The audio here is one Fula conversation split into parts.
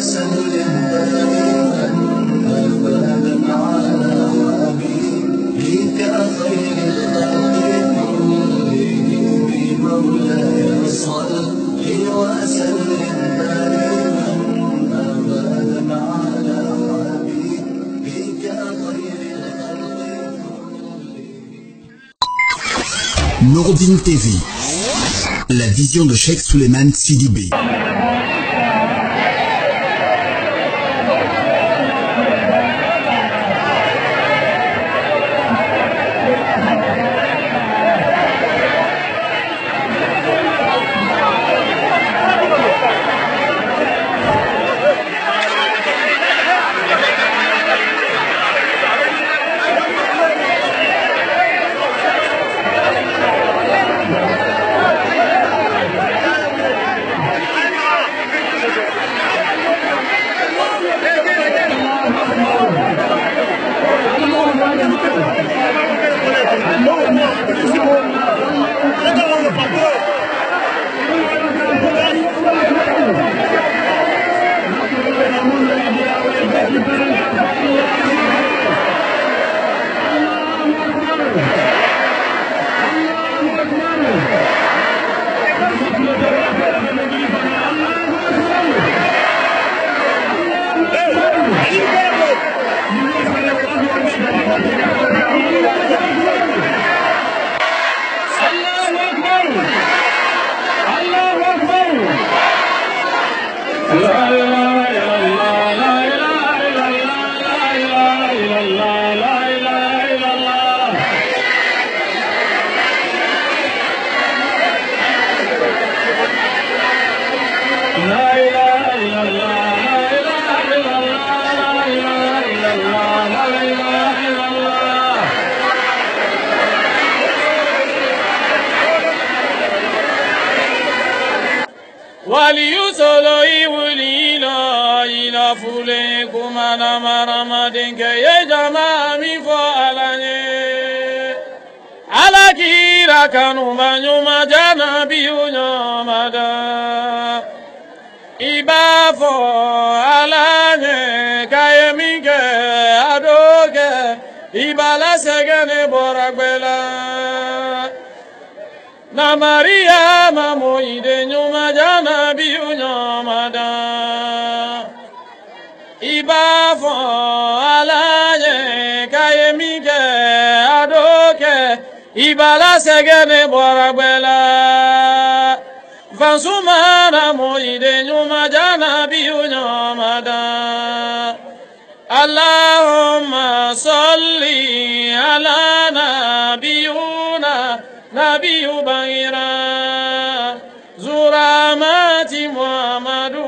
وسهل دائما أبدا على حبيبك خير الخلق كلهم مولاي صل وسلم دائما أبدا على حبيبك خير الخلق كلهم. Nouroudine TV, la vision de Cheikh Souleymane Sidibé. Waliyusolo iwulila ila fule kumana marama denke ye jama mi fo alanye alakira kanu manyuma jana biyu nyamada iba fo alanye kaye minke adoke ibala segene boragbela na Maria mamo ide nyuma jana biyu nyamada iba fo alaye kaye mike adoke ibala segene boragbela fansuma na mo ide nyuma jana biyu nyamada Allahumma salli ala nabiyuna Nabi Ubaira Zuramati Muhammadu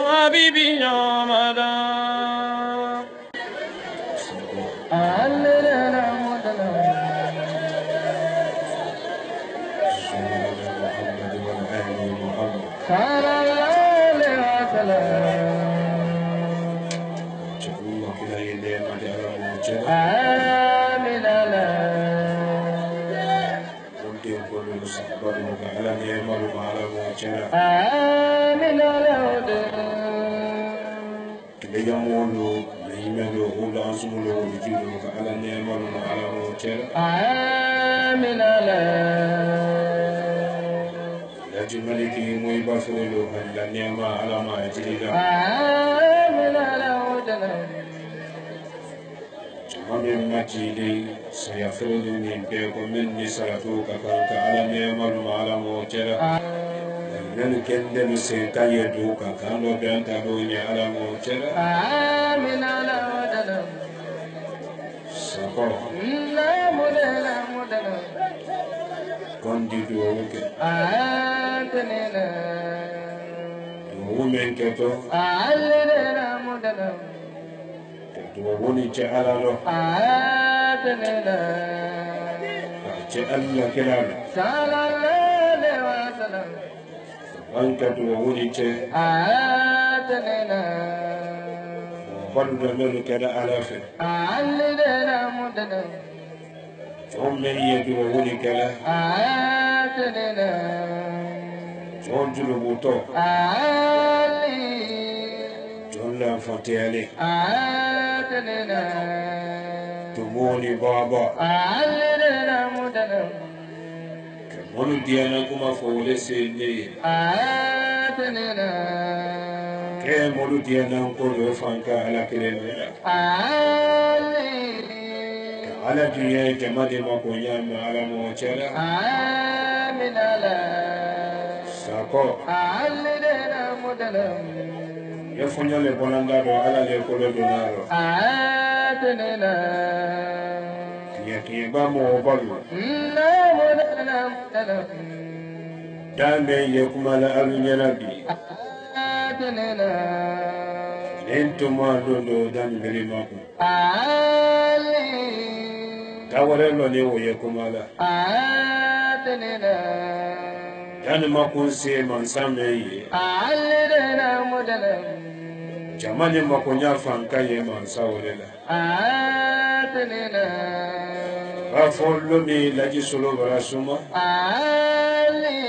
Habibi Yamada Majidi sayafulu min beko minni salatu kakanka ala nemalu ala mojera nanu kende no senta yedu kakano benta do nya ala mojera amin ala wadana sako la modela kondi do oke antenena women keto alena modela woni ci alalo atenena ci alla kelalo sallallahu wa sallam anka to woni ci atenena fadu melu keda alafe alena mudana jomme yedu woni kala atenena jonjulo muto ali Allah fatiyale tumoni baba monu diana kuma fole sele ke monu diana ko do fanka ala kelele ala dunya jamade mako nyama ala mo chera amin ala sako alidena mudalam yafunya le bonanda do ala le ko do naro atenena kiye ba mo balu na mudalam dame ye kuma la alunya nabi atenena entuma do dan ngeli mako tawale lo ne wo ye kuma la atenena dan makun se man same ye alidena mudalam jamani makonya fanka ye man sawle la atenena afolo mi laji solo barasuma ali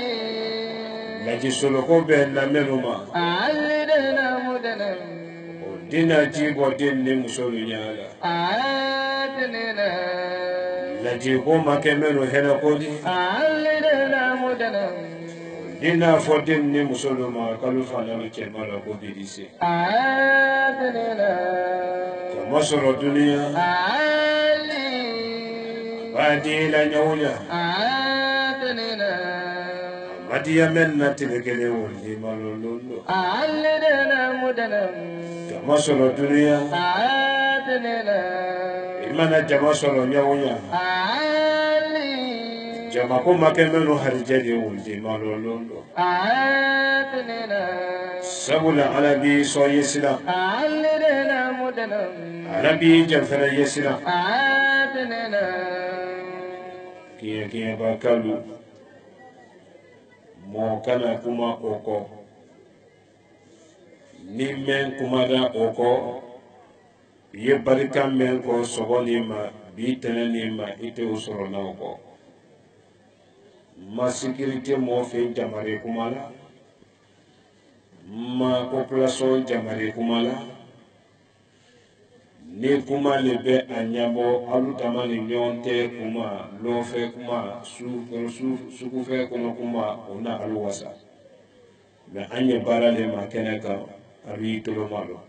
laji solo ko be na meluma alidena mudalam dina jibo din ni musolu nyala atenena laji ko makemeno hena kodi alidena mudalam dina fodin ni musoluma kalu fana ni kemala ko bidise atenena kama solo dunia ali badila nyawya atenena madiya menna tilekele wonde malololo alidena mudalam kama solo dunia atenena imana jama solo nyawya jama ko makemelo harjade wonde malololo atenena sabula alabi so yesila alidena mudalam alabi jafara yesila atenena kiye bakalu mo kana kuma oko ni men kuma da oko ye barika men ko sogoni ma bi tenani ma ite usoro na oko ma sécurité mo fe jamare kumala ma population jamare kumala ni kuma le be anyabo alu tamani nyonte kuma lo fe kuma su fe kuma ona alwasa me anye bara le ma keneka ari tolo malo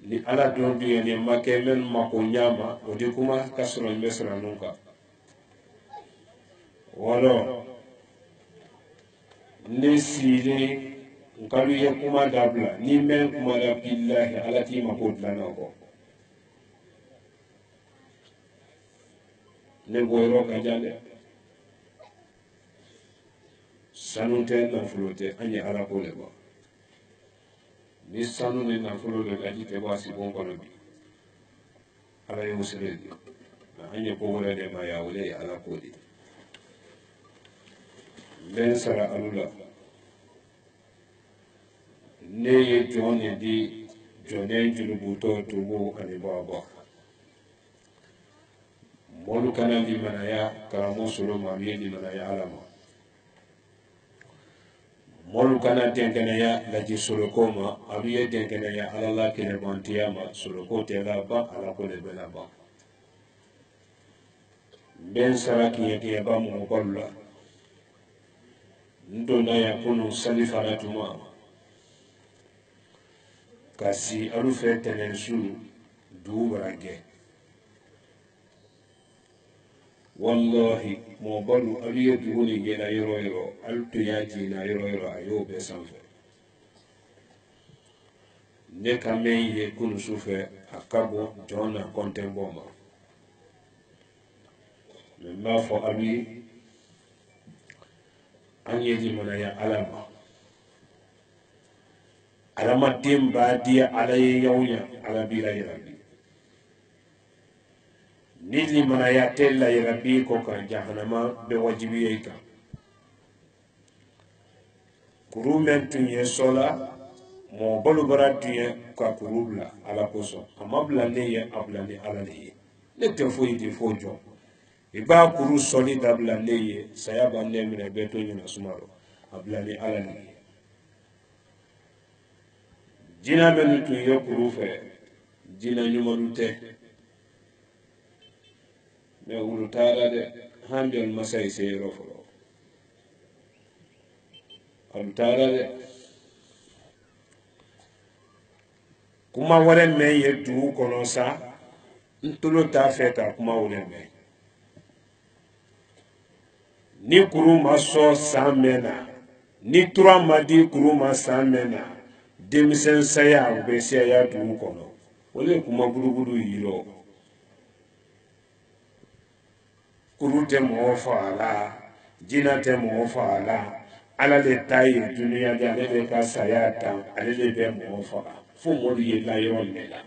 ni ala don bi ni makemen makonyama odi kuma kasro mesra nunka walo ne sile nkalu ye kuma dabla ni men kuma da billahi alati makodla nako ne boyro ka jale sanute na flote anye ala ko le ba ni sanu ne na flote le gaji te ba si bon kono bi ala yo sele na anye ko wala de ma ya wala ala ko di ben sara alula ne ye jone di jone julubuto tubu ani baba molu kana di manaya karamo solo mamiye di manaya alama molu kana tenkenaya laji solo koma abiye tenkenaya alala kene bantiyama solo kote la ba ala kole bela ba ben sara kiye ba mo balla ndona ya kunu salifana tuma kasi alu fe tenensu du barage wallahi mo balu aliye duuni gena yoro altu yaji na yoro ayo be sanfe ne kamen ye kunu sufe akabo jona kontemboma me mafo abi anye di mana ya alama alama dimba dia alaye yawnya ala bila ya rabbi nili mana ya tella ya rabbi ko kan jahannama be wajibi yeka kurumen tunye sola mo balu baratunye ka kurubla ala koso amabla ne ya abla ne ala ne ne te fo yidi fojo iba kuru soli dabla leye sayaba ne mine beto nyina sumaro abla ni ala ni jina men tu ye kuru fe jina nyumaru te me wulu tara de handel masay se rofo am tara de kuma wore me ye du kono sa ntolo ta feta kuma wore me ni kuru maso samena ni tura madi kuru masamena demisen saya be saya du kono wole kuma gurugudu yiro kuru te mo faala jina te mo faala ala le tayi dunia de ale de ka saya tan ale le be mo faala fo mo ye la yo nela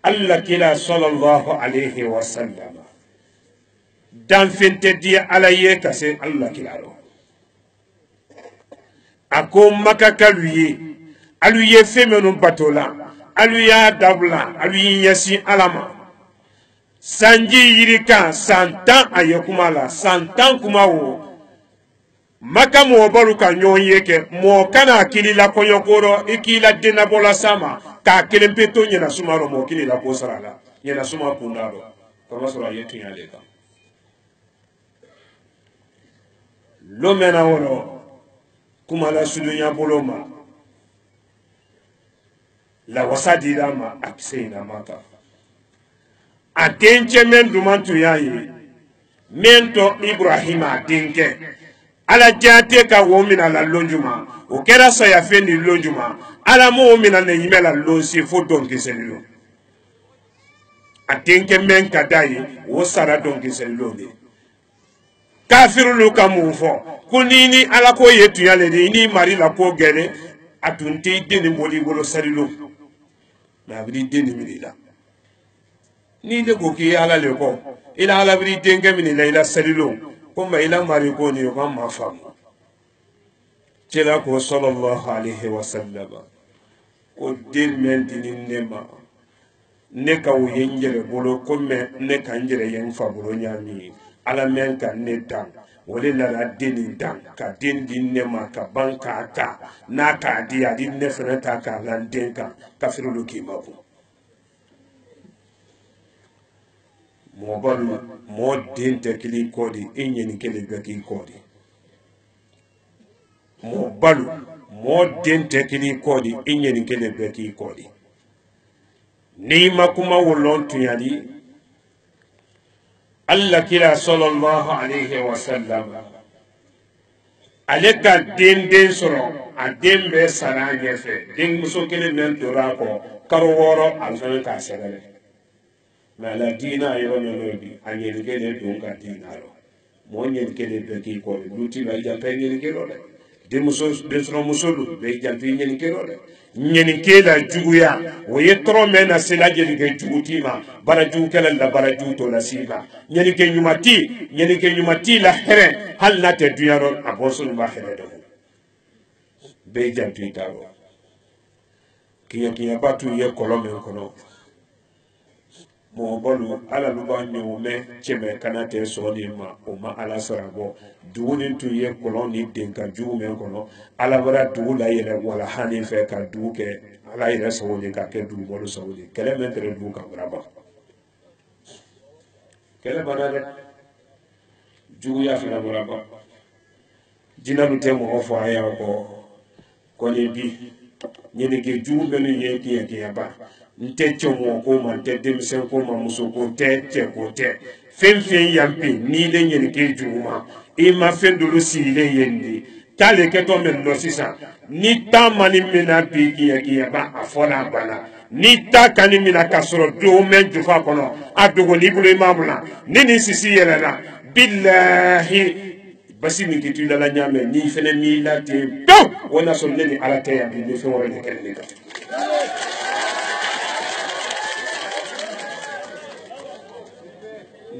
alla kila sallallahu alayhi wa sallam dan fente dia ala ye kase alla kila ro ako makaka lui femenu batola alu ya dabla alu yasi alama sanji yirika santan ayekuma la santan kuma wo maka mo baru ka nyonye ke mo kana kili la konyokoro ikila dena bola sama ka kelempeto nyena sumaro mo kili la kosara nyena suma kundaro kama sura yetu yaleka lo mena wono kuma la sulunya boloma la wasadi dama akseina maka atenche men dumantu yayi mento Ibrahima denke ala jate ka womina la lonjuma o kera sa ya fendi lonjuma ala mo mina ne yimela lonsi fo donki selilo atenke men kadayi wo sara donki selilo de kafirulu kamufo kunini ala ko yetu yale ni mari la ko gele atunte deni moli bolo salilo na bidi deni milila ni de ko ki ala le ko ila ala bidi denke milila ila salilo kuma ila mari ko ni ko ma famu cela ko sallallahu alaihi wasallam ko den men dinin nema ne ka wo yenjere bolo ko me ne kan jere yen fa bolo nyami ala men ka ne tan wole la deni dan ka den din nema ka banka ka na ka dia din ne fenata ka lan den ka kafiru ki mabu mo bon mo den te kili kodi inyen kele be ki kodi mo balu mo den te kili kodi inyen kele be ki kodi ni makuma wolon tuyali Allah kila sallallahu alayhi wa sallam aleka den soro a den be sara nyefe den muso kele men dora ko karo woro alfan ka segale ma la dina yo no lodi anyel kele don ka dina ro mo nyel kele be ki ko luti la ja pe nyel kele de den muso den soro muso lu be ja pe nyel kele de nyel kele juguya wo yetro mena sila jeli ke jugutima bara ju kele la bara ju to la siba nyel ke nyumati la here hal na te duyaro abosul ba here de be ja tu taro kiya batu ye kolome kono mo bolu ala luba nyume cheme kanate soni ma o ma ala sarabo duuni tu ye koloni denka jume kono ala bara du la yele wala hani fe ka du ke ala yele sawoni ka ke du bolu sawoni kele mentre du ka braba kele banale jugu ya fina braba jina lu temo ofo aya ko ni bi nyene ke jugu benu ye ki ba nte chomo ko man te demisen ko ma muso ko te ko te fen yampi ni le nyene ke juma e ma fen dulu si le yendi tale ke to men no sisa ni ta mani mina bi ki ba afona bana ni ta kani mina kasoro do men jufa kono adugo ni bulu imamuna ni sisi yelana billahi basi mi kitu la nyame ni fene mi la te do wona so leni ala te ya bi fe wala ke ni ka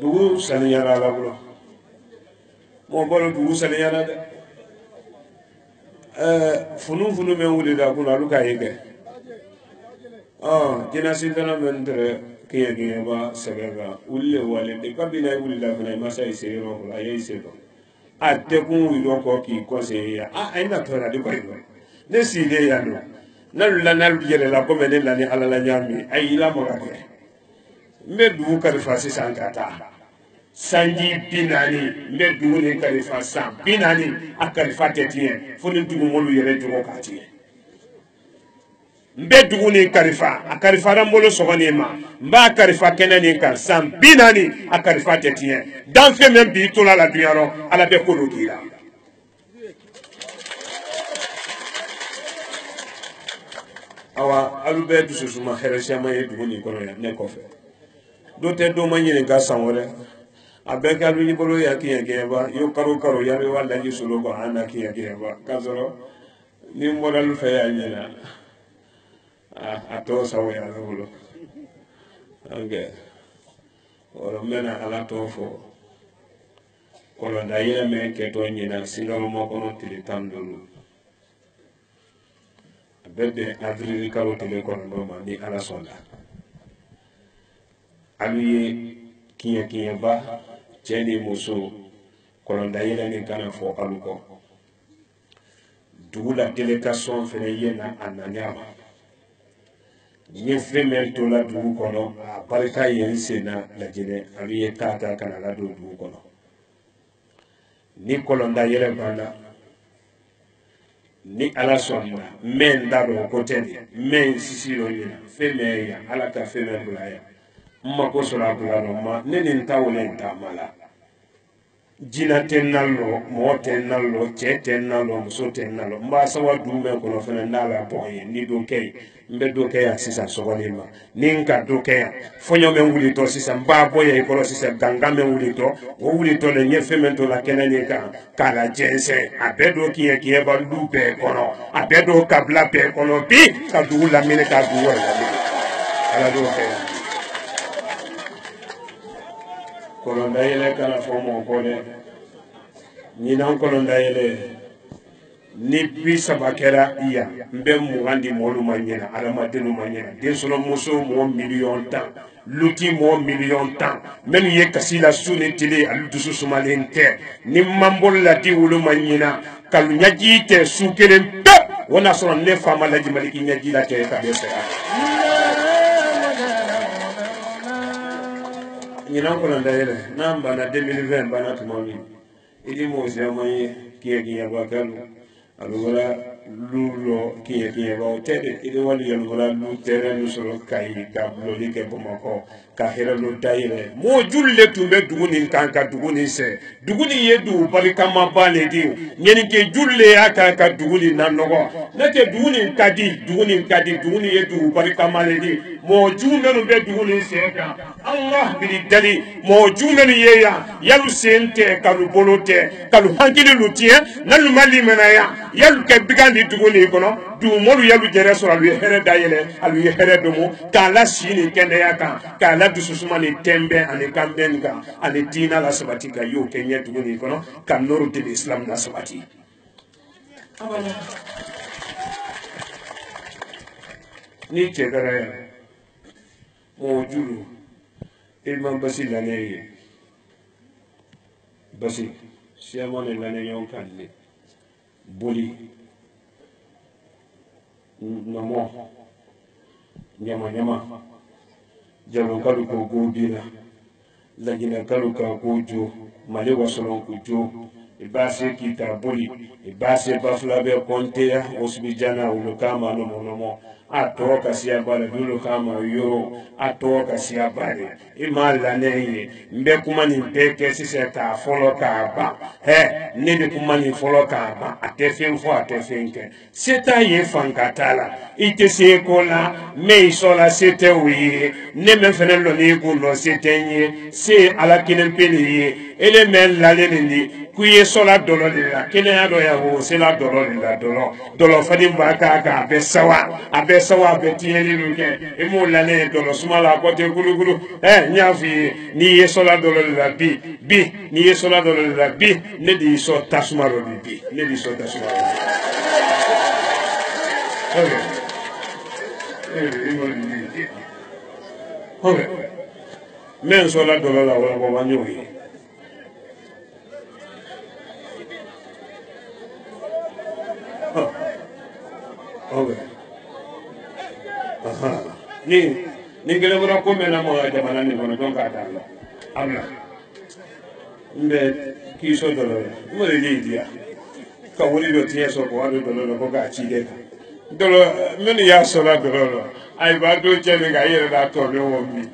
dugu saniyara la bolo mo bolo dugu saniyara de funu me wuli da kuna luka yeke jina sintana men tere kiye ba sebega ulle wale de kabila wuli da kuna masa ise ro ko ayi ise do ate kun wi do ko ki ko se ya ina tora de ko ne si de ya no nalula nalu yele la ko menen la ni ala la nyami ay la mo kake mbe du kalifa sisan kata sanji binani mbe du ni kalifa san binani akalifa tetien foni dugu molu yele jogo kati mbe dugu ni kalifa akalifa rambolo sogoni ma mba kalifa kenani kan san binani akalifa tetien dan fe men bi tola la dunyaro ala be ko do kila awa alu be dusu suma xeresia ma ye dugu ni kono ya ne ko fe do te do ma nyine ga sanwore abe ka lu ni bolo ya kiya geba yo karo karo ya be wala ni solo ko ana kiya geba kazoro ni moral fe ya nyina ato sawo ya bolo okay oro mena ala to fo ko da yele me ke to nyina singalo mo kono tili tandulu bebe avril kalo tele kono noma ni ala sonda aluye kiya ba cheni muso kolonda yele ni kana fo aluko dula délégation fene yena ananyama nye femel to la dugu kono barika yen sena la jene aluye tata kana la do dugu kono ni kolonda yele banda ni ala sonna men daro ko tedi men sisiro yina feme ya ala ta feme bulaya ma ko sura bulano ma nenin tawlen ta mala jina tennallo mo tennallo che tennallo muso tennallo mba sawa dume ko no fena ndala boye ni do kay mbe do kay sisa sogoni ma ninka do kay fonyo men wuli to sisa mba boye ko sisa ganga men wuli to o wuli to le nyefemen to la kenani ka kala jense abedo kiye ba lupe kono abedo kabla pe kono bi ka du la mine ka du wala ala do kay kolonda yele kana fomo kone ni nan kolonda yele ni bi sabakera iya mbe mugandi molu manyena alama denu manyena den solo muso mo million tan luti mo million tan men ye kasila suni tili aludusu sumalente ni mambol la di wulu manyena kalu nyaji te sukelen pe wona solo ne fama la jimaliki nyaji la te ka bese ni nan kolonda yele namba na 2020 bana tumami idi mo jamay kiye bakalu alugala lulo kiye ba tede idi wali yalugala lu tere lu solo kai ka loli ke bomako ka hera lu tayre mo julle tumbe duguni kanka duguni se duguni yedu bali kama bale di nyeni ke julle aka ka duguni nanogo nate duguni kadi yedu bali kama le di mo jumelu be duguni se ka Allah bili dali mo jumelu yeya yalu sente kalu bolote kalu hankili lutie nalu mali menaya yalu ke bigandi duguni kono du molu yalu jere so alu here dayele alu here domo kala sini kende yaka kala dususuma ni tembe ani kambenga ani dina la sabatika yo kenye duguni kono kanoru de islam na sabati ni chegara mo julu ilman basi lane basi siamone lane yon kanle boli namo nyama jalo kalu ko gobira lagina kalu ka gojo male wasolon ko jo ibase kita boli ibase bafla be kontea osbijana ulokama no atoka siabale dulo kama yo atoka siabale imala neye mbe kumani mpeke sise ta folo ka ba nede kumani folo ka ba atefen fo atefenke seta ye fankatala ite se kola me isola sete wi ne me fene lo ni ku no setenye se ala kinen peli ele men laleni kuye sola dolo de la kene ya do ya wo se la dolo de la dolo fadi mbaka ka be sawa be tieli luke e mo la ne dolo sumala ko te gulu nyafi ni ye sola dolo de la bi ni ye sola dolo de la bi ne di so tasumaro bi ne di so tasumaro okay men sola dolo la wo ba nyoyi ni gele bora ko mena mo jamana ni kono don ka ta Allah mbe ki so dolo mo le dia ka woni do tie so ko ado dolo ko ga chi de dolo men ya so la dolo ay ba do chele ga yere da to le wo mi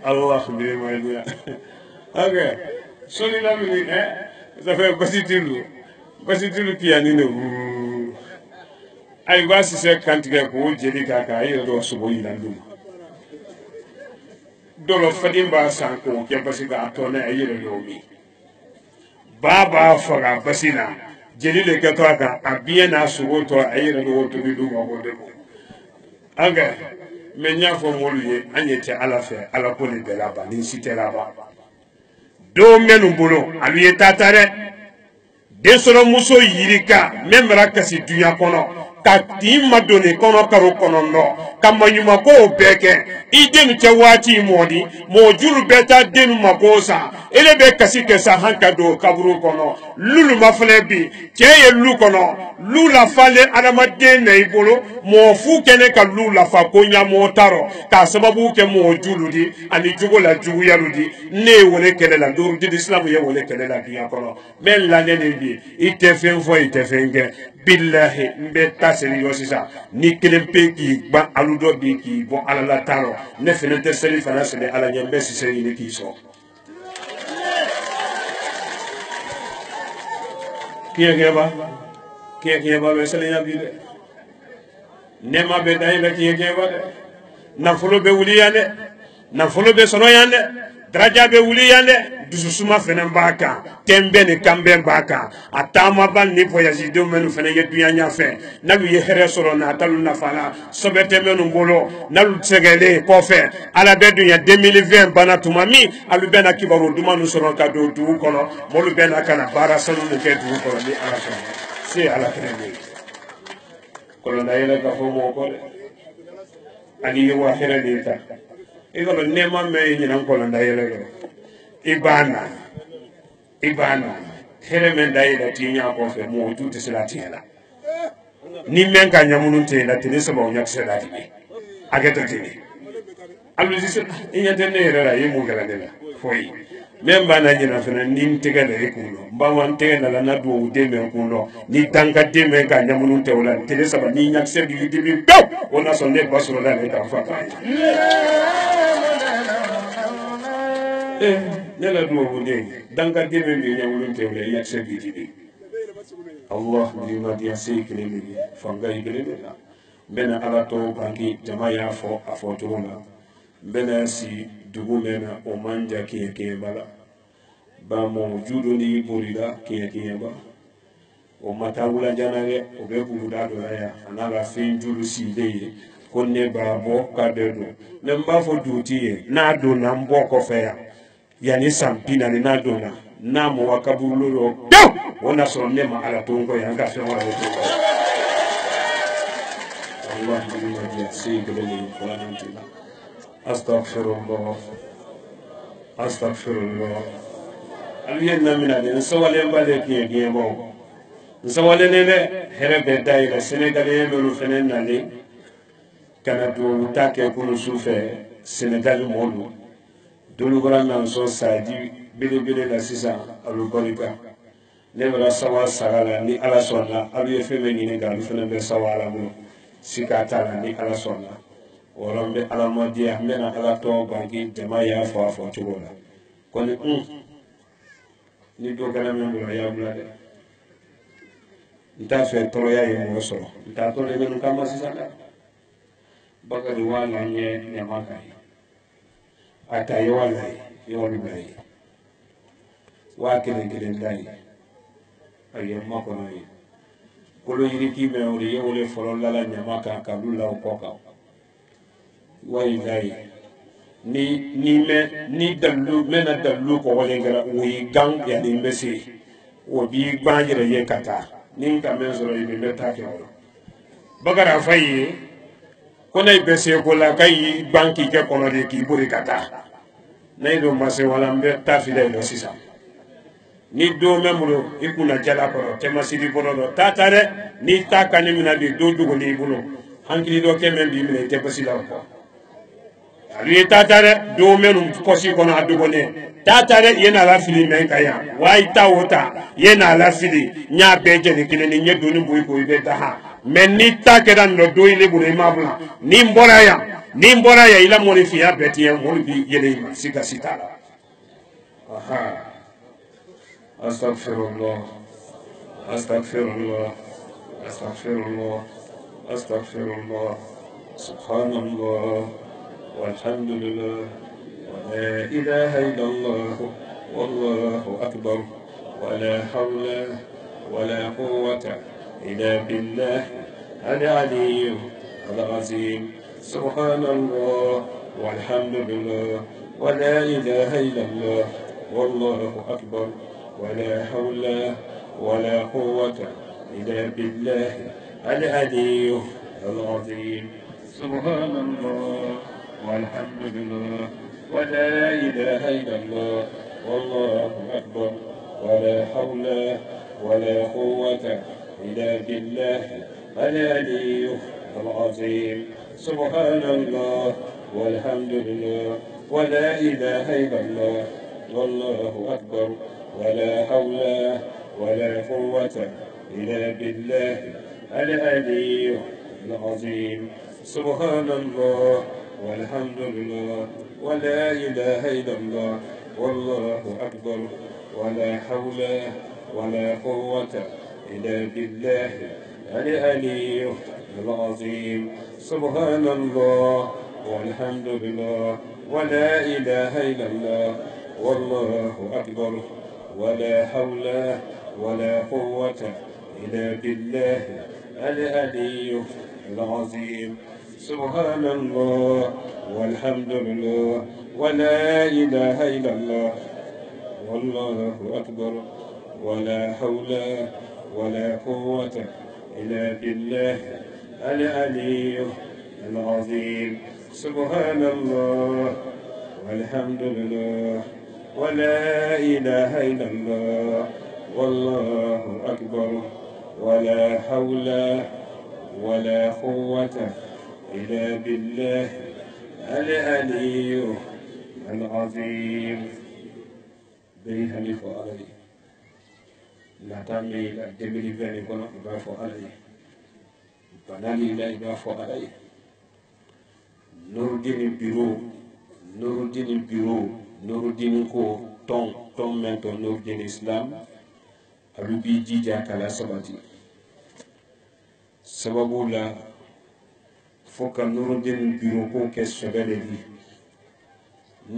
Allah bi ma dia okay so ni la mi ça fait basitilu ki ani ne ay ba si se kantige ko jeli ka ka yere do so bo yilandu dolo fadim ba sanko ke basika atone ayere do mi baba faga basina jeli le ka to aka abiena sugo to ayere do to bi du ko de ko aga me nya fo moluye anyete ala fe ala ko ni bela ba ni sitela ba do menu bolo aluye tatare desoro muso yirika memra kasi dunya kono ka timma doni kono karo kono no kama nyuma ko beke idenu ke wati modi mo juru beta denu makosa ele be kasi ke sa hanka do kaburu kono lulu maflebi keye lu kono lula fale adama den na ibolo mo fu kene ka lula fa konya mo taro ka sababu ke mo julu di ani jugo la jugu yaludi ne wole kele la do di islam ye wole kele la dunya kono men la ne bi ite fen fo ite fenge billahi mbe tasiri yosisa ni kelempe ki ba aludo bi ki bo alala taro ne fenete seri fana sele ala nyambe seri ni ki so kiye ba be sele nyabi de nema be dai la kiye ba de na folo be wuli yande na folo be sono yande daraja be wuli yande dususuma fene mbaka tembe ni kambe mbaka atama ban ni voyage do menu fene ye dunya fe nalu ye here soro na talu na fala sobete menu ngolo nalu tsegele ko fe ala be dunya 2020 bana tumami alu bena kibaru dumanu soro ka do du kono molu bena kana bara sanu ke du kono ni ala so si ala krebe kono na yele ka fo mo ko ani yo wa here ni ta iko nema me ni nan kono na yele ibana hele men dai da tinya ko fe mo tuti silati hela ni men ka nyamunu te da tini so bo nyak se da tini ageto tini alu disi inyante ne rera yimu gala ne foi men bana nyina fena nin tega da ekuno mbawan tega da na do de men kuno ni tanka de men ka nyamunu te wala tini so ba ni nyak se bi dibi do ona so ne basuro da ne ta fa nela do wonde danga debe be nyawulun tewle yakse biti Allah ni ma dia sekele ni fanga igele na bena ala to bangi jama ya fo afo tuna bena si dugu mena o manja kiye bala ba mo judo ni bolida kiye ba o matawula janare o be buluda do ya anala fin julu si deye konne ba bo kadedo nemba fo duti na do na mbo ko fe ya yani sampina ni nadona namo wakabulolo wana so nema ala tongo yanga fe wala to Allah ni sigele qur'an astaghfirullah aliyana min ali sawale mbale ki yebo sawale nene herebe daira senegalais no fenen nale kana do take ko sufe senegal molu dulu gora nan so saji bile la sisa alu kolika ne wala sawa sagala ni ala sonna alu efeme ni ga lu fena be sawala mo sikata ni ala sonna orambe ala modi ahmena ala to bangi jama ya fo chugola koni ni do gala men do ya bula de nta fe to ya yi mo so nta to le men kama sisa bakari wala nye makai ata yawalai yawalai wa kelen dai ayam makonai kolo yiri ki me ori yewole folo lala nyamaka kabula ukoka wai dai ni dalu mena dalu ko wale ngara wi gang ya ni mbesi o bi banjere ye kata ni ka menzoro ibe meta ke wala bagara fayi kona ibese ko la kai banki ke kono de ki buri kata nay do mase wala mbe tafile no sisa ni do memulo ikuna jala ko te masidi bono do tatare ni takani mina de do dugo ni bulo hankili do ke men bi mine te pasi la ko ali tatare do menum posi kono adugone tatare yena la fili men kaya wai tawota yena la fili nya beje ni kile ni nyedo ni boy boy be ta men ni takedan no do ile bure mabla ni mbora ya ila moni fiya beti ya moni bi yele sika sitala aha astaghfirullah astaghfirullah astaghfirullah astaghfirullah subhanallah والحمد لله ولا إله إلا الله والله أكبر ولا حول ولا قوة إلا بالله العلي العظيم سبحان الله والحمد لله ولا إله إلا الله والله أكبر ولا حول ولا قوة إلا بالله العلي العظيم سبحان الله والحمد لله ولا إله إلا الله والله أكبر ولا حول ولا قوة إلا بالله العلي العظيم سبحان الله والحمد لله ولا إله إلا الله والله أكبر ولا حول ولا قوة إلا بالله العلي العظيم سبحان الله والحمد لله ولا إله إلا الله والله أكبر ولا حول ولا قوة إلا بالله العلي العظيم سبحان الله والحمد لله ولا إله إلا الله والله أكبر ولا حول ولا قوة إلا بالله العلي العظيم سبحان الله والحمد لله ولا إله إلا الله والله أكبر ولا حول ولا قوة إلا بالله العلي العظيم سبحان الله والحمد لله ولا إله إلا الله والله أكبر ولا حول ولا قوة إلا بالله العلي العظيم بين حلف علي لا تعمل الدمر بين كنا إباف علي بنالي لا إباف علي نور الدين البيرو نور الدين كو ton mento نور الدين الإسلام أبي بيجي جاك على سباتي سببو لا foka nurudin biro ko ke sobele di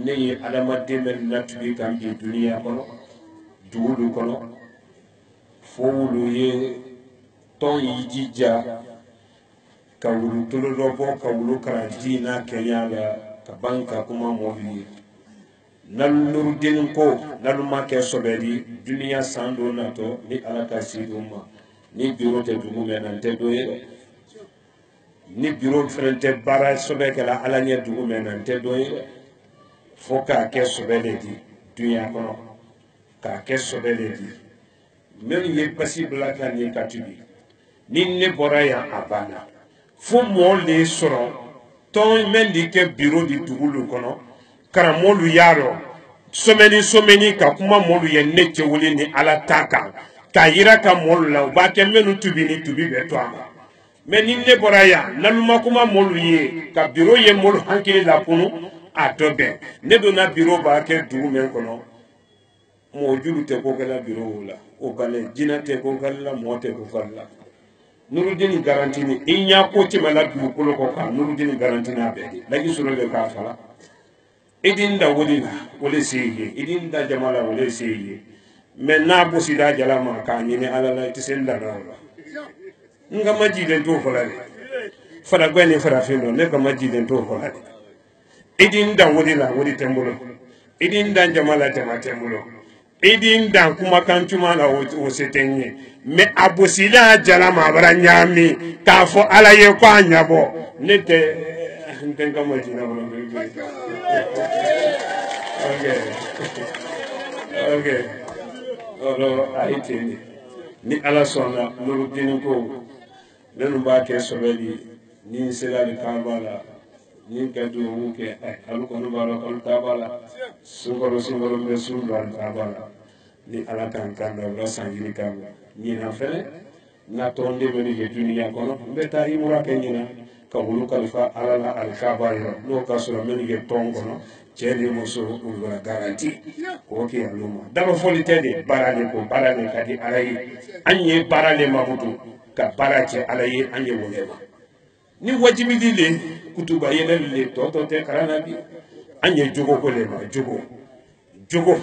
ne adama demel natbi kam bi dunia kono duulu kono fowulu ye ton yijija kawulu tuludo bo kawulu karantina kenya la ka banka kuma mobi nal nurudin ko nal make sobeli dunia sando nato ni alaka siduma ni biro te dugu menante doye ni bureau frente bara sobe kala ala nya dugu menante doye foka ke sobele di dunya kono ka ke sobele di même ye possible ka ni katubi ni ne boraya abana fo mo le soro ton mendi ke bureau di dugu kono kara molu yaro someni ka kuma molu ye nece wuli ni ala taka ka yira ka molu la ba ke menu tubi ni tubi be to ama mais ni ne boraya naluma kuma molu ye ka bureau ye molu hankili la kunu atobe ne dona bureau ba ke dugu men kono mo julu te ko kala bureau la o kale jina te ko kala mo te ko kala nurudini garantini inya ko ti mala du ko ko ka nurudini garantina be lagi suro le ka fala idin da wodina wole seye idin da jamala wole seye mais na bo sida jalama ka ni ne ala ti senda na nga majiden to folale fara gwani fara findo ne ka majiden to folale idin da wodina wodi tembulo idin da jamala tembulo idin da kuma kan tuma la o setenye me abosila jalama baranyami ka fo ala ye ko anyabo nete ntenga majina bolo okay olo aitini ni ala sona nuru dinu ko nenu ba ke sobeli ni sela ni kambala ni kadu wuke alu kono balo kalu tabala sungoro be sungoro tabala ni ala kan kanda wala sanjini kamba ni na fele na tonde be ni duniya kono beta imura kenyina ka wulu kalifa ala la al kabairo no ka sura men ge tongo no cede muso ngora garanti ko ke aluma dama foli tede barale ko barale kadi alayi anye barale mabutu ka baraje alayi anye wolema ni wajibi dile kutuba yele le toto te karana bi anye jogo ko le ma jogo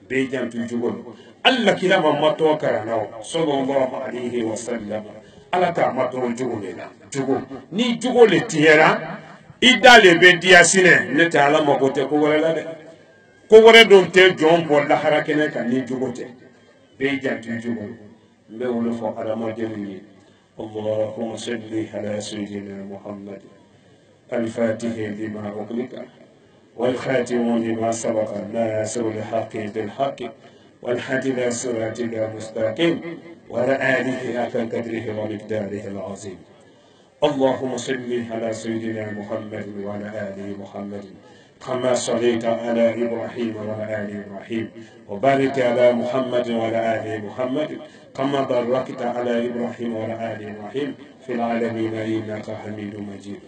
be jantu jogo alla kila mamma to karana sallallahu alaihi wasallam ala ta mato jogo le na jogo ni jogo le tiera idale be dia sine ne ta ala mako te ko wala la de ko wala don te jom bo la harakene kan ni jogo te be jantu jogo be wala fo adama jeni اللهم صل على سيدنا محمد الفاتح لما أغلق والخاتم لما سبق الناصر الحق بالحق والهادي إلى صراطك المستقيم وعلى آله حق قدره ومقداره العظيم اللهم صل على سيدنا محمد وعلى آل محمد كما صليت على إبراهيم وعلى آل إبراهيم وبارك على محمد وعلى آل محمد كما باركت على إبراهيم وعلى آل إبراهيم في العالمين إنك حميد مجيد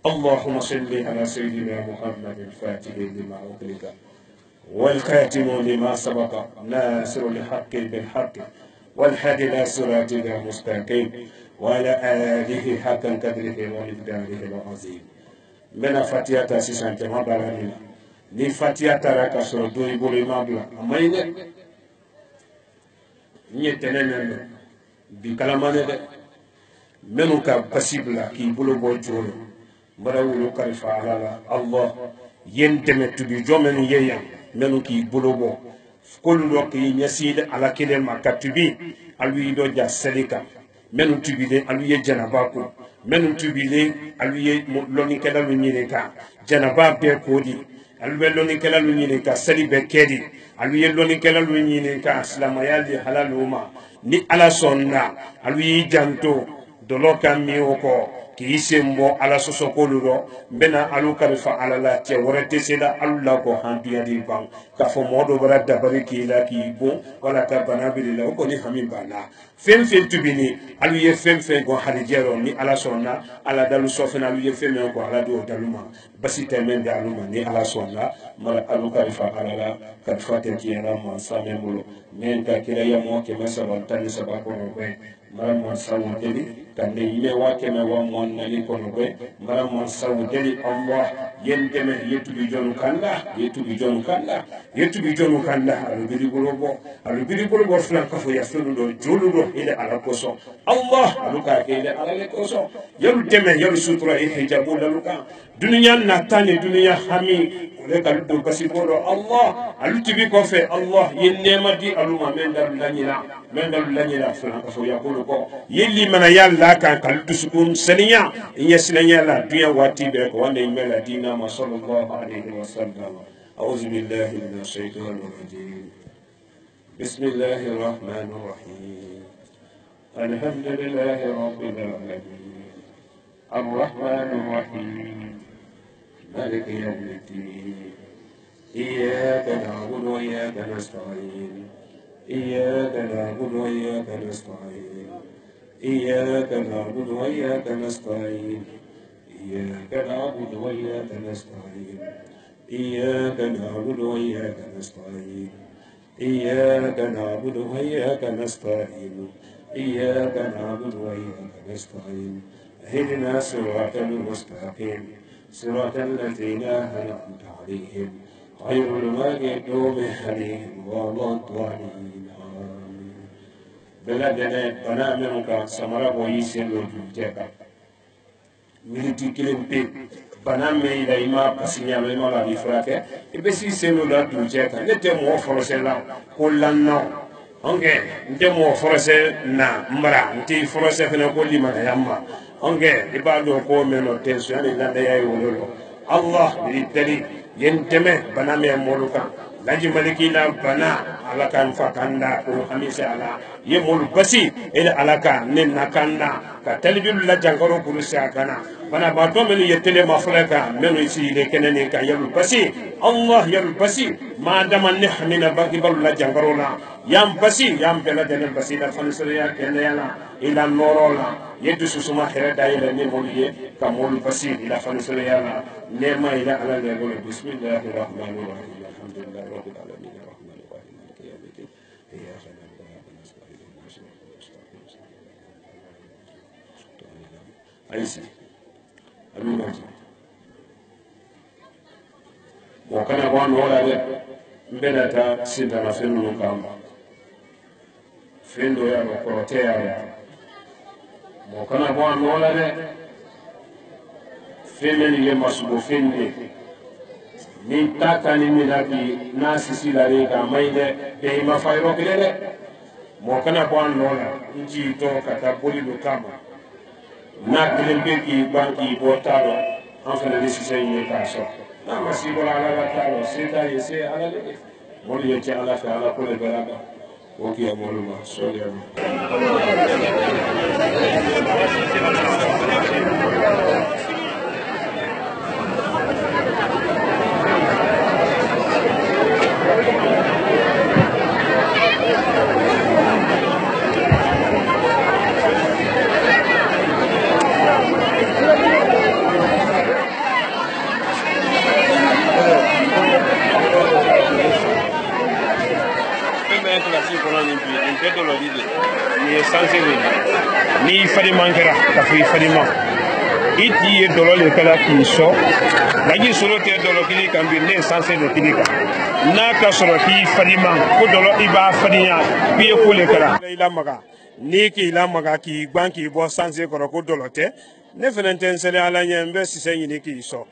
اللهم صل على سيدنا محمد الفاتح لما أغلق والخاتم لما سبق ناصر الحق بالحق والهادي إلى صراطك المستقيم وعلى آله حق قدره ومقداره العظيم من فاتياتا سيسان جمع بارانينا ni fatiata raka soro do ibolo imabla amayne nyetenene bi kalamane de menu ka basibla ki bolo bo jolo bara wulu kalifa ala Allah yenteme tubi jomen yeya menu ki bolo bo kollo ki nyaside ala kele makatubi alwi do ja selika menu tubi de alwi janaba ko menu tubi de alwi loni kala lu nyine ka janaba be kodi alwi loni kala lu nyine ka sali be kedi alwi loni kala lu nyine ka islamayali halaluma ni ala sonna alwi janto doloka mioko ki isembo ala sosokoludo bena alu kalifa ala la te worete seda alla ko handuya di bang ka fo modo bara dabari ki la ki bon wala ka banabili la ko ni hamin bana fem tubini alu ye fem go halijero ni ala sonna ala dalu sofena alu ye fem ko ala do daluma basita men da aluma ni ala sonna mala alu kalifa ala la kalifa te ki ala mo samemulo men ka kila ya mo ke masaba tan sabako no be mara mo sawu deli kande yime wake me wa mon nani kono be mara mo sawu deli Allah yendeme yetubi jonu kanda alu biri bolobo flan kafo ya sunu do jolu do ile ala koso Allah alu ka ke ile ala le koso yalu deme yalu sutura e hijabu laluka dunya natani dunya hami ole kalu do basibolo Allah alu tibi ko fe Allah yennema di aluma mendal lanyina flan kafo ya ko yelli mana yalla kan kaldu sukun saniya in yasnanya la dunya wati be ko wanda imela dina ma sallallahu alaihi wasallam a'udhu billahi minash shaitanir rajim bismillahir rahmanir rahim alhamdulillahi rabbil alamin arrahmanir rahim maliki yawmiddin iyyaka na'budu wa iyyaka nasta'in إياك نعبد وإياك نستعين إياك نعبد وإياك نستعين إياك نعبد وإياك نستعين إياك نعبد وإياك نستعين إياك نعبد وإياك نستعين إياك نعبد وإياك نستعين اهدنا الصراط المستقيم صراط الذين أنعمت عليهم غير المغضوب عليهم ولا الضالين آمين بلادنا بنامنك سمرا بويسين لوجوتك militi kilen pe baname ila ima pasinya me mala di frake e be si seno da dujeka ne te mo forse la ko lanno onge nte mo forse na mbara nti forse fena ko lima yamma onge ibado ko meno tenso yani landa yayi wololo Allah bi tali yenteme baname moluka laji maliki la bana alaka mfakanda ko hamisa ala yemol basi ila alaka nen nakanda ka talibul la jangoro kurusa kana bana bato men yetele mafraka men isi de kenene ka yalu basi Allah yalu basi ma dama nihmina baki balulla jangarola yam basi yam bela denen basi da fansriya kenela ila norola yedu susuma hera dayila ni moliye kamol basi ila fansriya la nema ila ala le bismillahir rahmanir rahim alhamdulillahi rabbil alamin arrahmanir rahim maliki yawmiddin iyyaka na'budu wa iyyaka nasta'in aisi alumaji mo kana wan wala de mbena ta sinta na fenu kamba fendo ya ko teya ya mo kana wan wala de femeni ye masubo fende ni taka ni milaki nasi silare ka maide be ma fayro kile mo kana wan wala nji to kata boli do kama na kelen be ki banki botado en fait les sisay ka so na masibo la la talo seta yese ala le mol ye ci ala fa ala ko le baraka o ki amolu ma so ya ni sansele ni fadi mankara ka fi fadi ma iti ye dolo le kala ki so laji solo te dolo kili kan bi ne sansele kili ka na ka soro ki fadi ma ko dolo iba fadi ya bi ko le kala ila maga ni ki ila maga ki banki bo sanse ko ko dolo te ne fenenten sele ala nyembe sise ni ki so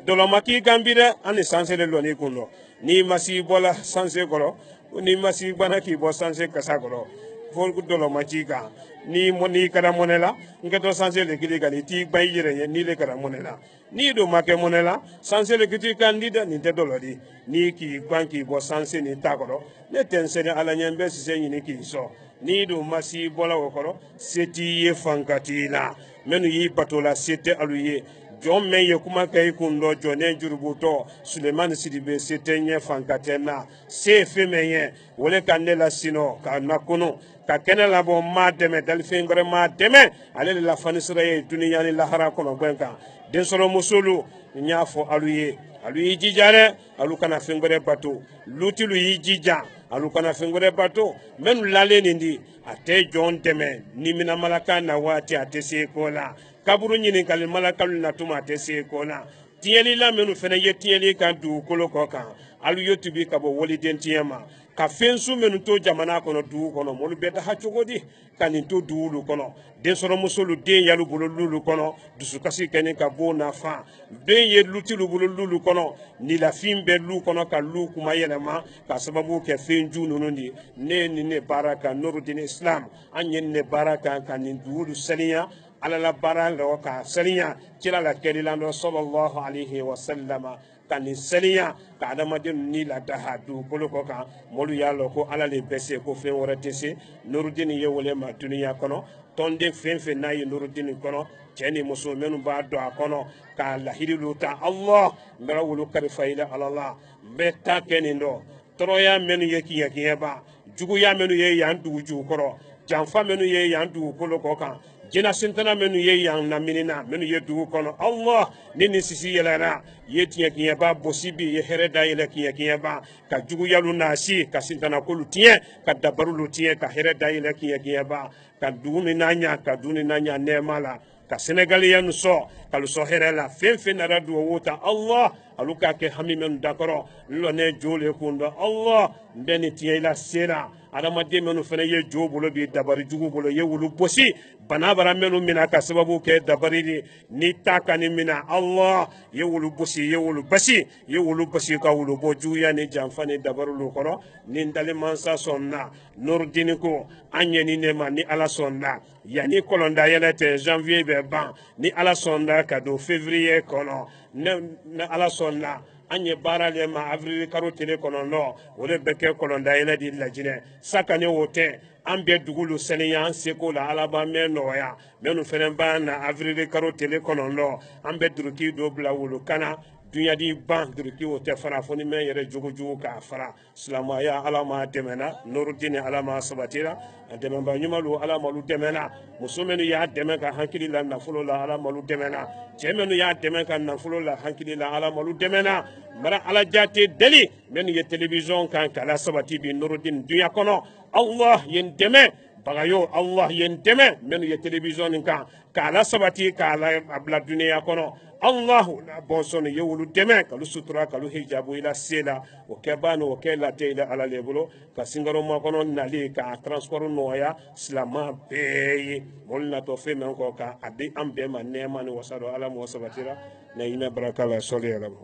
dolo maki gambire ani sansele lo ni kuno ni masi bola sanse ko ni masi bana ki bo sanse kasa ko fo dolo machika ni moni kara monela ngeto sanse le kili kali ti bayire ni le kara monela ni do make monela sanse le kiti kandida ni te dolo di ni ki banki bo sanse ni takoro ne tensene ala nyembe sise ni ki so ni do masi bola wokoro seti ye fankati la menu yi patola sete aluye John Meye kuma kai kundo jone jurubuto Suleiman Sidibe setenye fankatena se femeye wole kanela sino ka nakuno ka kenela bo ma deme dalfe ngore ma deme ale la fanisraye duniya ni lahara kono gwenka den soro musulu nyafo aluye jijare alu kana fengore bato lutilu yi jija alu kana fengore bato menu lale nindi ate John deme nimina malaka na wati ate se kola kaburu nyini kali malakalu na tuma tese kona tieli la menu fene ye tieli kan du kolo kokan alu yotubi kabo woli dentiema ka fensu menu to jamana kono du kono molu beta hachogodi kan to duulu kono den soro musolu den yalu bolo lulu kono dusu kasi kene ka bo na fa den ye lutilu bolo lulu kono ni la fimbe lu kono ka lu kuma yelema ka sababu ke fenju nonondi ne baraka nurudin islam anyen ne baraka kan duulu saliya ala la baran lo ka saliya kila la kelilando sallallahu alaihi wasallama kan saliya ka adama den ni la tahadu koloko ka molu yalo ko ala le bese ko fen woratese nurudin ye wole ma duniya kono tonde fen na ye nurudin kono ceni muso menu ba do kono ka la hirilu ta allah ngara wulu kar fayda ala allah betta kenindo toroya menu ye kiya ba jugu ya menu ye yandu ju koro janfa menu ye yandu koloko kan jena sentana menu ye yang na minina menu ye dugu kono allah nini sisi yelara ye tiya kiya ba bosibi ye hereda yele kiya ba ka jugu yalu nasi ka sentana kolu tiya ka dabarulu tiya ka hereda yele kiya ba ka duni nanya nemala ka senegalian so kalu so herela fen na radu wota allah aluka ke hamimen dakoro lo ne jole kundo allah ndeni tiya ila sera adama de menu fene ye jobulo bi dabari jugu bolo ye wulu bosi banabara menu mina ka sababu ke dabari ni taka ni mina allah ye wulu bosi ye wulu basi ka wulu boju ya ni jamfani dabaru lu kono ni ndale mansa sonna nurdini ko anye ni nema ni ala sonna yani kolonda yelete janvier be ban ni ala sonna ka do février kono na ala sonna an ye baara le ma avril karo tele kɔnɔ nɔ o de bɛ kɛ kɔlɔnda yɛlɛ di lajinɛ sakane o tɛ an bɛ dugulu saniya an seko la ala b'an mɛn nɔgɔya minnu fana b'an na avril karo tele kɔnɔ nɔ an bɛ duruki dɔ bila wulukana dunyadi ban duruki o tɛ fara fo ni mɛn yɛrɛ jogojugu k'a fara silamaya ala ma dɛmɛna norudini ala ma sabatira a dɛmɛba ɲumalu ala malu dɛmɛna muso minnu y'a dɛmɛ ka hankili la nafolo la ala malu dɛmɛna cɛ minnu y'a dɛmɛ ka nafolo la hankili la ala malu dɛmɛna mara ala jate deli minnu ye télévision kan kala sabati bi norudini dunya kɔnɔ allah ye n dɛmɛ bagayo allah ye n dɛmɛ minnu ye télévision nin kan k'a la sabati k'a la a bila duniya kɔnɔ allahu na bɔnsɔn ye wulu dɛmɛ kalu sutura kalu hijabu ila sela o kɛ bani o kɛ late ila ala le bolo ka singaro makɔnɔ nali ka transport nɔgɔya silama bɛɛ ye mɔli natɔ fɛn min kɔ ka a di an bɛɛ ma nɛɛma ni wasadɔ ala mɔ sabatira na ina baraka la sɔli yɛrɛ ma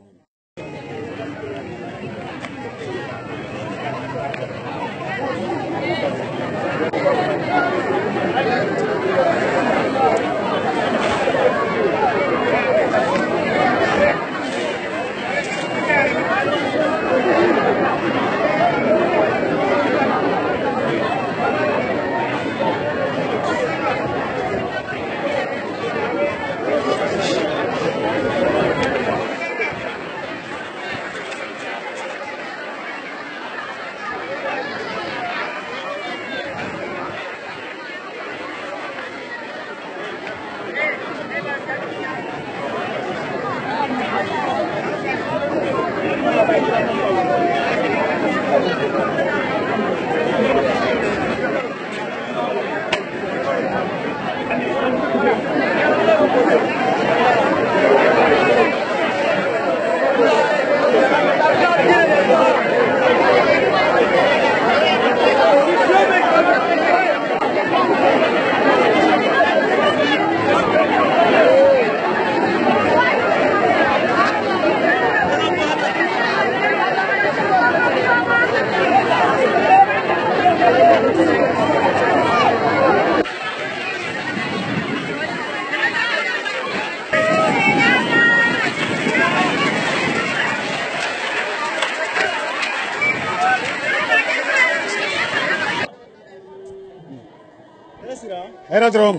Era drum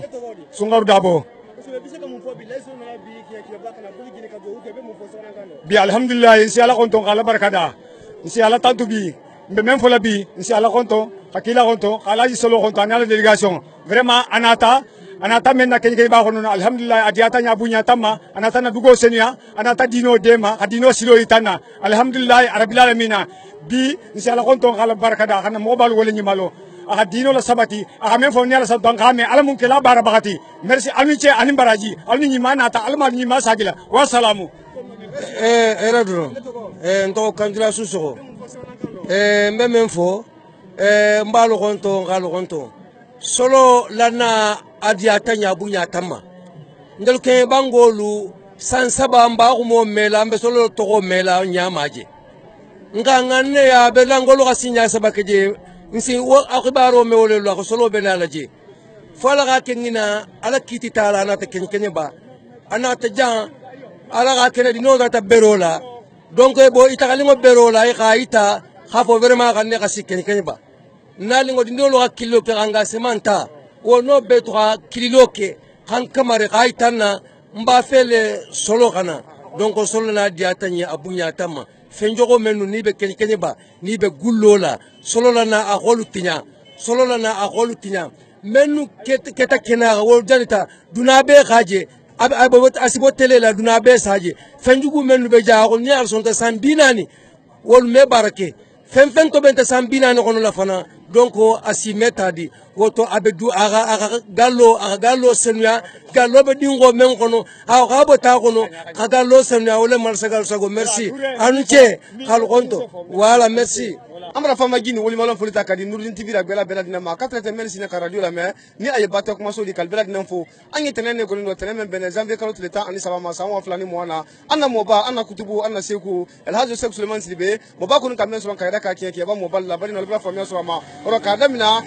sungaru dabo bi alhamdulillah insi ala konton kala barakada insi ala tantu bi mbe men fola bi insi ala konton hakila konton kala yi solo konton ala délégation vraiment anata menna kenke ba kono alhamdulillah adiata nya bunya tamma anata na dugo senia anata dino dema hadino silo itana alhamdulillah arabil alamin bi insi ala konton kala barakada kana mobile wala nyimalo aha dino la sabati aha men fo nyala sa don kame ala mun kala bara bagati merci almiche anim baraji almi nyima nata alma nyima sagila wa salamu era duro nto kandila suso men fo mbalo konto ngalo konto solo lana adiata nya bunya tamma ndel ke bangolu sansaba mba ko mela mbe solo to mela nyamaje ngangane ya belangolo kasinya sabakeje nsi wo akibaro me wole lo ko solo benala je fala ga kengina ala kiti tala na ta kenye ba ana ta jan ala ga kene dino ta berola donc bo italingo berola e kaita khafo vraiment ga ne ga kenye ba nalingo dino lo kilo ke anga semanta wo no betra kilo ke kan kamare kaita na mba fele solo kana donc solo na diatanya abunya tamma fenjogo menu ni be kenye ba ni be gullola solo la na akolu tinya menu keta kena wo janita dunabe khaje abot asibo tele la dunabe saje fenjugu menu be jaago ni alsonta sambinani wol me barake fen to benta sambinani kono la fana donc asimeta di woto abedu aga gallo senya gallo be dingo men kono aga bota kono gallo senya wala marsagal sago merci anuche khal konto wala merci amra fama gini woli malon folita kadi nurdin tv la bela dina ma 4 men sina ka radio la mais ni ay batte ko maso di kal bela dina fo angi tenene ko no tenene ben janvier kalo tout le temps ani sabama sa wa flani mo wana anna moba anna kutubu anna seku el hajo sek suleiman sibe moba ko kam men so kan ka ke ba moba la bari no la famia so ma oro ka damina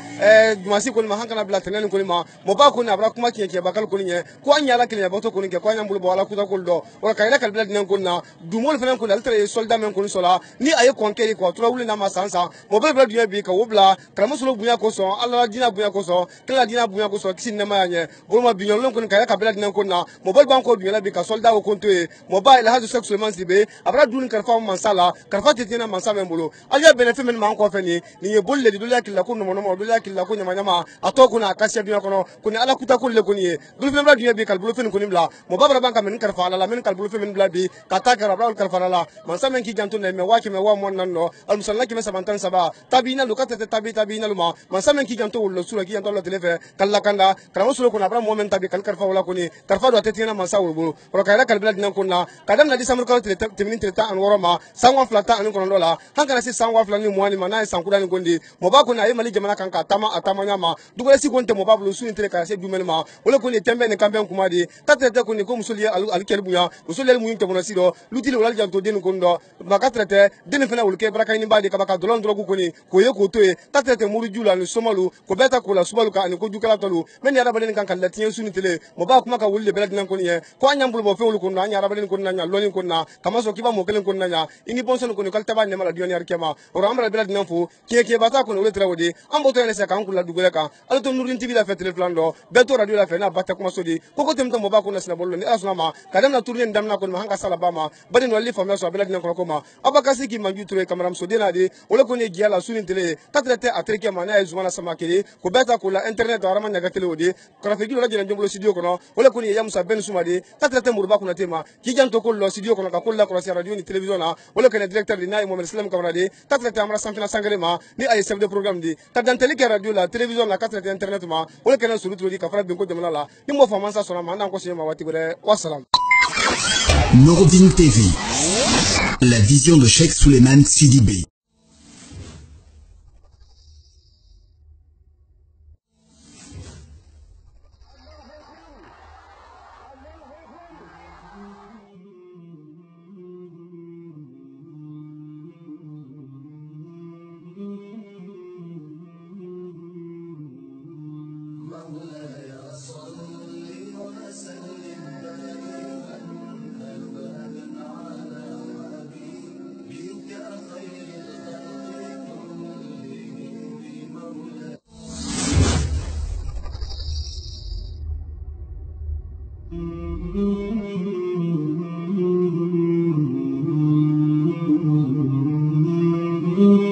dumasi ko ma hankana bla tenen ko ma mo ba ko na abra kuma ke bakal ko nye ko anya la kile bato ko nye ko anya mbulu wala kuta ko do oro ka ila kal bla dinen ko na dumol fenen ko altre soldat men ko sola ni aye konkeri ko tura wuli na masansa mo ba bla dunya bi ka wobla kramo solo bunya ko so alla dina bunya ko so kala dina bunya ko so kisin na ma nye bo ma binyon lon ko ka ila ka bla dinen ko na mo ba ban ko dunya la bi ka soldat ko konto e mo ba ila hadu sexuellement sibe abra dun karfa mansala karfa tetina mansa men bolo aja benefi men man ko feni ni ye bolle di dola killa ko no mo dola killa ko nyama nyama ato ko na kasya dunya ko no ko ni ala kuta ko le ko ni dul fe bla dunya bi kal bolo fen ko ni bla mo ba ban ka men karfa la men kal bolo fe men bla bi kata ka bra karfa la mansa men ki janto ne me wa ki me wa mon nan no al musalla ki me sabantan saba tabina lu kata tabina lu ma mansa men ki janto lo sura ki janto lo telefe kala kanda kramo sura ko na bra mo men tabi kal karfa wala ko ni karfa do tetina mansa wuro pro kala kal bla dinan ko na kadam na disamur ko teminin treta an woroma sangwa flata an ko ndola hankana si sangwa flani mwani mana sankuda ni gondi mo ba ko na ye mali jamana kan ka atama nyama dugole si gonte mo ba bulu su intere ka se dumel ma wala ko ni tembe ni kambe kuma di tatrete ko ni ko musuli al kelbuya musuli mu yinte mo sido lutili wala janto den ko ndo ma ka trete den fena wul ke baraka ni badi ka baka dolon drogu ko ni ko ye ko toye tatrete muru jula ni somalu ko beta ko la subalu ka ani ko jukala tolu men ya rabalen kan kan la tiyen suni tele mo ba kuma ka wulle bela dinan ko ni ko anyambul bo fe wul ko na nya rabalen ko na nya lolin ko na kama so kiba mo kelen ko na nya ini bonson ko ni kal taba ne mala dion yar kema oro amra bela dinan fu ke bata ko no letra wodi ambo to ne se kan kula dugule ka ala to nurin tibi la fetre flando beto radio la fe na bata kuma sodi ko ko temta mo ba ko na sina bollo ni asuna ma kadam na turne ndam na ko ma hanga sala bama badi no li famna so bela dinan ko ma abakasi ki manju ture kamaram so dina de wala ko ne giala sunin tele tatrete atreke ma na ezuma na sama kele ko beta ko la internet arama nyaga tele wodi ko rafe gido la jena jomlo studio ko no wala ko ne yamusa ben suma de tatrete murba ko na tema ki janto ko lo studio ko no ka ko la ko radio ni television na wala ko ne directeur de nay mohamed islam kamara de tatrete amra samfina sangale ma ni ay chef de programme di tadanteli ke radio la télévision la tatrete internet ma wala ko ne suru tuli ka fara bin ko jamala la ni mo famansa sona ma ndan ko sima wati bere wassalam. Nourdine TV, la vision de Cheikh Souleymane Sidibé. Mm-hmm.